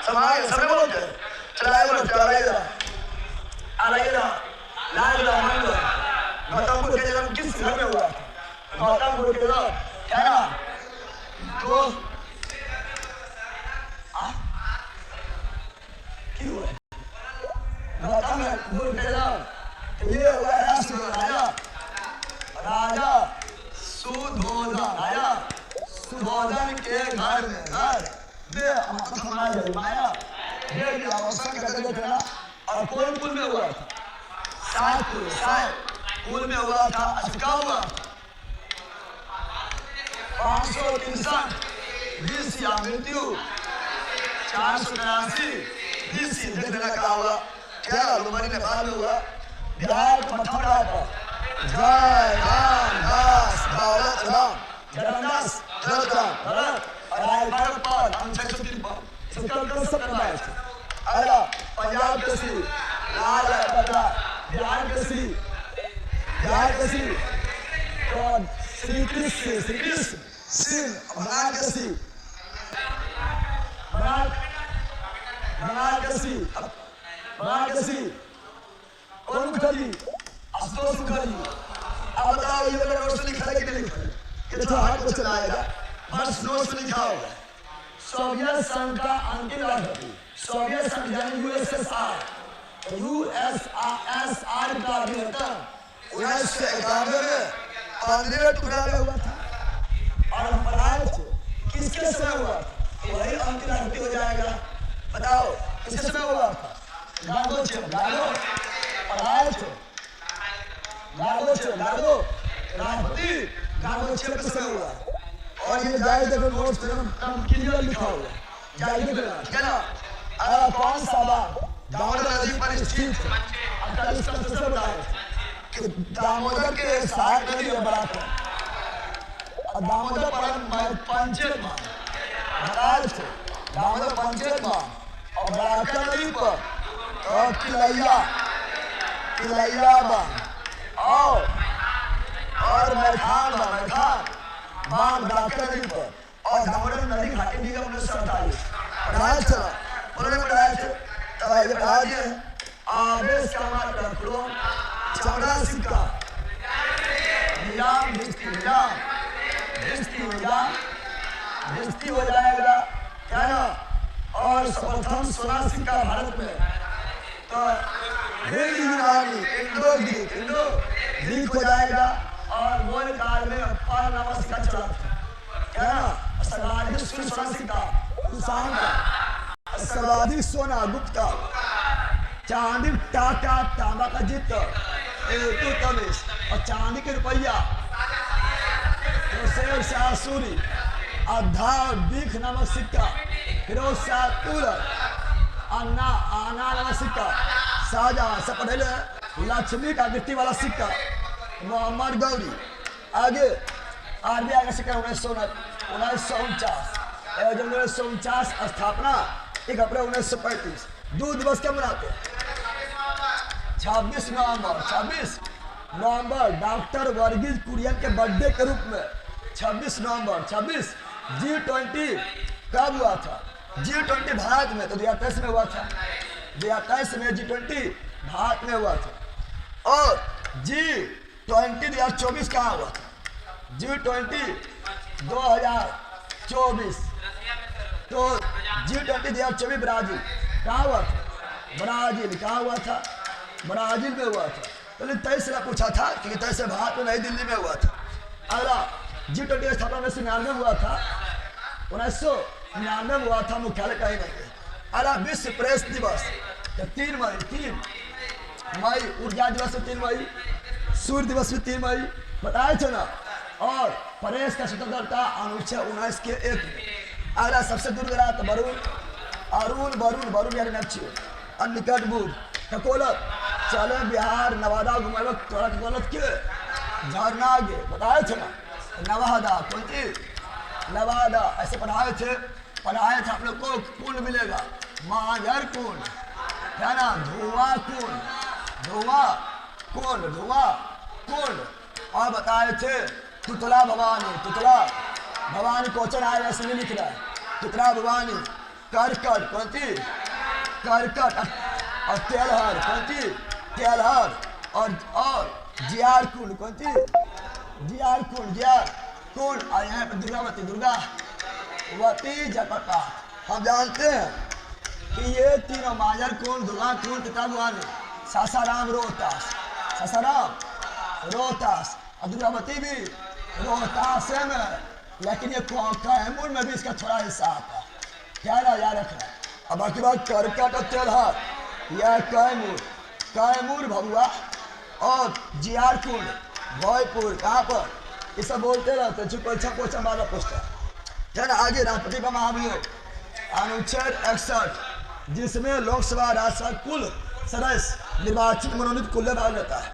समाज समय बोलते चलाए बोलो चलाए जरा आलाइए ना लाल रामन गौतम बुद्ध का जन्म किस घर में हुआ गौतम बुद्ध का जन्म क्या ना तो क्यों है गौतम बुद्ध का जन्म ये हुआ राजा राजा सुधोधन के घर में माया और कौन कुल में हुआ था 7 कुल में हुआ था अचका हुआ 563 बीस या मृत्यु 483 बीस देखने का हुआ क्या लुम्बनी नेपाल में हुआ बिहार को मथुरा पर जय राम दास दौलत राम जगन्नाथ भरत रायगढ़ पर हम 603 पर संकल्प सब बनाए थे अला पंजाब के श्री लाल बदला बिहार के श्री और श्री कृष्ण सिंह बंगाल के श्री कौन मुखर्जी आशुतोष मुखर्जी अब बताओ ये मेरा नोट्स लिखा है कि नहीं लिखा है तो हाथ को चलाएगा बस नोट्स लिखा होगा सोवियत संघ का अंतिम राष्ट्रपति सोवियत संघ यानी यूएसएसआर का विघटन 1991 में 15 टुकड़ा में हुआ था और हम पढ़ाए थे किसके समय हुआ था वही अंतिम राष्ट्रपति हो जाएगा बताओ किसके समय हुआ था गागो पढ़ाए थे गागो राष्ट्रपति गागो के समय हुआ और ये जाए देखो नोट्स क्लियर लिखा हुआ जाए देखो क्या ना कौन सा बात दामोदर नदी पर स्थित है इसका सबसे बड़ा है कि दामोदर के सहायक नदी है बराकर और दामोदर पर पंचेत बांध और बराकर नदी पर और किलैया बांध और मैखान बांध बराकर नदी पर और दामोदर नदी घाटी भी 1948 पढ़ाया चला उन्होंने पढ़ाया थे आदेश का मतलब चौड़ा सिक्का हो जाएगा क्या ना और प्रथम सोना सिक्का भारत में तो इंडो ग्रीक हो जाएगा और मौर्य काल में पाल सिक्का चला था क्या ना सर्वाधिक सोना सिक्का कुषाण का सर्वाधिक सोना गुप्त का चांदी टाटा तांबा का जीत और चांदी के रुपया शाह सूरी आधा बीख नामक सिक्का फिरोज शाह तुगलक आना नामक सिक्का शाहजहां से पढ़े लक्ष्मी का गिट्टी वाला सिक्का मोहम्मद गौरी आगे आरबीआई का सिक्का 1949 स्थापना 1 अप्रैल 1935 2 दिवस क्या मनाते हैं 26 नवंबर डॉक्टर वर्गीज कुरियन के बर्थडे के रूप में 26 G20 कब हुआ था G20 भारत में तो 2023 में हुआ था 2023 में G20 भारत में हुआ था और G20 2024 कहाँ हुआ था G20 2024 तो G20 2024 ब्राजील कहाँ हुआ था ब्राजील में हुआ था तो 23 से पूछा था कि 23 से भारत में नई दिल्ली में हुआ था अगला G20 स्थापना 1999 हुआ था 1999 हुआ था मुख्यालय कहीं नहीं अगला विश्व प्रेस दिवस 3 मई ऊर्जा दिवस 3 मई सूर्य दिवस 3 मई बताए थे ना और प्रेस का स्वतंत्रता अनुच्छेद 19 के 1 में अगला सबसे दूर गया तो वरुण यानी नक्षी निकट बुध ककोलत चले बिहार नवादा घुमावे ककोलत के झरना गे बताए थे ना नवादा कौन नवादा ऐसे पढ़ाए थे आप लोग को कुंड मिलेगा मांझर कुंड क्या ना धुआं कुंड और बताए थे तुतला भवानी क्वेश्चन आया ऐसे नहीं लिख रहा है तुतला भवानी करकट कौन सी करकट और तेलहर कौन सी तेलहर और जियार कुंड कौन सी जियार कुंड और यहाँ पर दुर्गावती दुर्गावती जलप्रपात। हम जानते हैं कि ये तीनों माजर कुंड दुर्गा कुंड तथा भवानी सासाराम रोहतास और दुर्गावती भी रोहतास में, लेकिन ये कैमूर में भी इसका थोड़ा हिस्सा आता है, क्या ना याद रखना। अब बाकी बात करकट और तेलहर यह कैमूर भभुआ और जियार कुंड भोजपुर कहाँ पर, ये सब बोलते रहते हैं। क्वेश्चन वाला पूछता है ना। आगे राष्ट्रपति का महाभियोग अनुच्छेद 61 जिसमें लोकसभा राज्यसभा कुल सदस्य निर्वाचित मनोनीत कुल भाग लेता है।